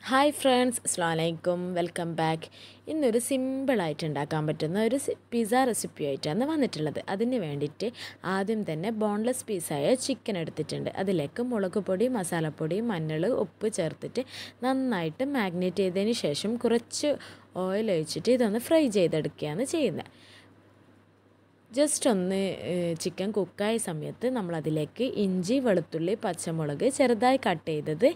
Hi friends, അസ്സലാമു അലൈക്കും, welcome back. ഇന്നൊരു സിമ്പിളായിട്ട് ഉണ്ടാക്കാൻ പറ്റുന്ന ഒരു പിസ്സ റെസിപ്പി ആയിട്ടാണ് വന്നിട്ടുള്ളത്. അതിന് വേണ്ടിയിട്ട് ആദ്യം തന്നെ ബോൺലെസ് പീസായ ചിക്കൻ എടുത്തിട്ടുണ്ട്. അതിലേക്ക് മുളക് പൊടി, മസാലപ്പൊടി, മഞ്ഞൾ, ഉപ്പ് ചേർത്തിട്ട് നന്നായിട്ട് മാഗ്നേറ്റ് ചെയ്തതിന് ശേഷം കുറച്ച് ഓയിൽ ഒഴിച്ചിട്ട് ഇതൊന്ന് ഫ്രൈ ചെയ്തെടുക്കുകയാണ് ചെയ്യുന്നത്. ജസ്റ്റ് ഒന്ന് ചിക്കൻ കുക്കായ സമയത്ത് നമ്മളതിലേക്ക് ഇഞ്ചി, വെളുത്തുള്ളി, പച്ചമുളക് ചെറുതായി കട്ട് ചെയ്തത്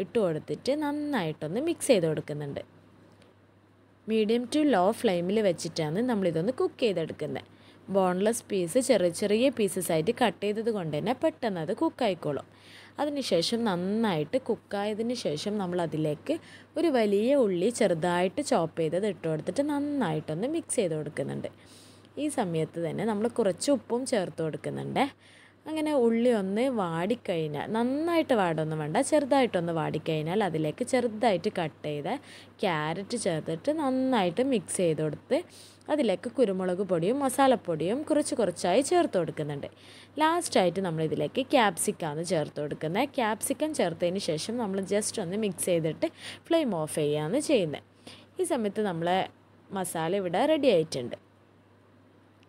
ഇട്ട് കൊടുത്തിട്ട് നന്നായിട്ടൊന്ന് മിക്സ് ചെയ്ത് കൊടുക്കുന്നുണ്ട്. മീഡിയം ടു ലോ ഫ്ലെയിമിൽ വെച്ചിട്ടാണ് നമ്മളിതൊന്ന് കുക്ക് ചെയ്തെടുക്കുന്നത്. ബോൺലെസ് പീസ് ചെറിയ ചെറിയ പീസസ് ആയിട്ട് കട്ട് ചെയ്തത് കൊണ്ട് തന്നെ പെട്ടെന്ന് അത് കുക്കായിക്കോളും. അതിനുശേഷം നന്നായിട്ട് കുക്കായതിന് ശേഷം നമ്മളതിലേക്ക് ഒരു വലിയ ഉള്ളി ചെറുതായിട്ട് ചോപ്പ് ചെയ്തത് ഇട്ട് കൊടുത്തിട്ട് നന്നായിട്ടൊന്ന് മിക്സ് ചെയ്ത് കൊടുക്കുന്നുണ്ട്. ഈ സമയത്ത് തന്നെ നമ്മൾ കുറച്ച് ഉപ്പും ചേർത്ത് കൊടുക്കുന്നുണ്ട്. അങ്ങനെ ഉള്ളി ഒന്ന് വാടിക്കഴിഞ്ഞാൽ, നന്നായിട്ട് വാടൊന്നും വേണ്ട, ചെറുതായിട്ടൊന്ന് വാടിക്കഴിഞ്ഞാൽ അതിലേക്ക് ചെറുതായിട്ട് കട്ട് ചെയ്ത ക്യാരറ്റ് ചേർത്തിട്ട് നന്നായിട്ട് മിക്സ് ചെയ്ത് കൊടുത്ത് അതിലേക്ക് കുരുമുളക് പൊടിയും മസാലപ്പൊടിയും കുറച്ചായി ചേർത്ത് കൊടുക്കുന്നുണ്ട്. ലാസ്റ്റായിട്ട് നമ്മളിതിലേക്ക് ക്യാപ്സിക്കാണ് ചേർത്ത് കൊടുക്കുന്നത്. ക്യാപ്സിക്കം ചേർത്തതിന് ശേഷം നമ്മൾ ജസ്റ്റ് ഒന്ന് മിക്സ് ചെയ്തിട്ട് ഫ്ലെയിം ഓഫ് ചെയ്യുകയാണ് ചെയ്യുന്നത്. ഈ സമയത്ത് നമ്മളെ മസാല ഇവിടെ റെഡി ആയിട്ടുണ്ട്.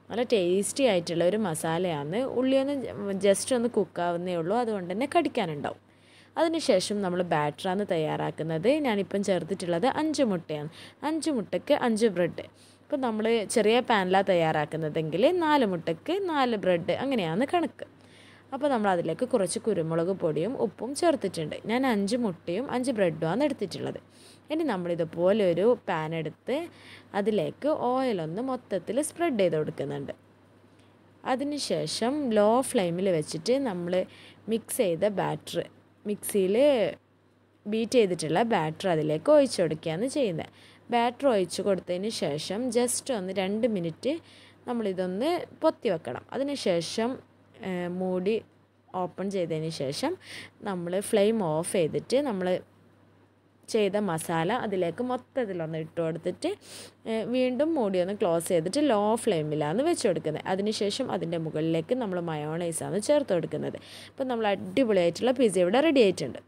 നല്ല ടേസ്റ്റി ആയിട്ടുള്ള ഒരു മസാലയാണ്. ഉള്ളിയൊന്ന് ജസ്റ്റ് ഒന്ന് കുക്കാവുന്നേ ഉള്ളൂ, അതുകൊണ്ട് തന്നെ കടിക്കാനുണ്ടാവും. അതിനുശേഷം നമ്മൾ ബാറ്ററാണ് തയ്യാറാക്കുന്നത്. ഞാനിപ്പം ചേർത്തിട്ടുള്ളത് 5 മുട്ടയാണ്. 5 മുട്ടയ്ക്ക് 5 ബ്രെഡ്. ഇപ്പം നമ്മൾ ചെറിയ പാനിലാണ് തയ്യാറാക്കുന്നതെങ്കിൽ 4 മുട്ടയ്ക്ക് 4 ബ്രെഡ്, അങ്ങനെയാണ് കണക്ക്. അപ്പോൾ നമ്മൾ അതിലേക്ക് കുറച്ച് കുരുമുളക് പൊടിയും ഉപ്പും ചേർത്തിട്ടുണ്ട്. ഞാൻ 5 മുട്ടയും 5 ബ്രെഡുമാണ് എടുത്തിട്ടുള്ളത്. ഇനി നമ്മളിതുപോലെ ഒരു പാൻ എടുത്ത് അതിലേക്ക് ഓയിലൊന്ന് മൊത്തത്തിൽ സ്പ്രെഡ് ചെയ്ത് കൊടുക്കുന്നുണ്ട്. അതിനുശേഷം ലോ ഫ്ലെയിമിൽ വെച്ചിട്ട് നമ്മൾ മിക്സ് ചെയ്ത ബാറ്റർ, മിക്സിയിൽ ബീറ്റ് ചെയ്തിട്ടുള്ള ബാറ്റർ അതിലേക്ക് ഒഴിച്ചു കൊടുക്കുകയാണ് ചെയ്യുന്നത്. ബാറ്റർ ഒഴിച്ചു കൊടുത്തതിന് ശേഷം ജസ്റ്റ് ഒന്ന് 2 മിനിറ്റ് നമ്മളിതൊന്ന് പൊത്തി വെക്കണം. അതിനുശേഷം മൂടി ഓപ്പൺ ചെയ്തതിന് ശേഷം നമ്മൾ ഫ്ലെയിം ഓഫ് ചെയ്തിട്ട് നമ്മൾ ചെയ്ത മസാല അതിലേക്ക് മൊത്തത്തിലൊന്ന് ഇട്ട് കൊടുത്തിട്ട് വീണ്ടും മൂടി ഒന്ന് ക്ലോസ് ചെയ്തിട്ട് ലോ ഫ്ലെയിമിലാണ് വെച്ച് കൊടുക്കുന്നത്. അതിനുശേഷം അതിൻ്റെ മുകളിലേക്ക് നമ്മൾ മയോണൈസാണ് ചേർത്ത് കൊടുക്കുന്നത്. അപ്പോൾ നമ്മൾ അടിപൊളിയായിട്ടുള്ള പിസ്സ ഇവിടെ റെഡി ആയിട്ടുണ്ട്.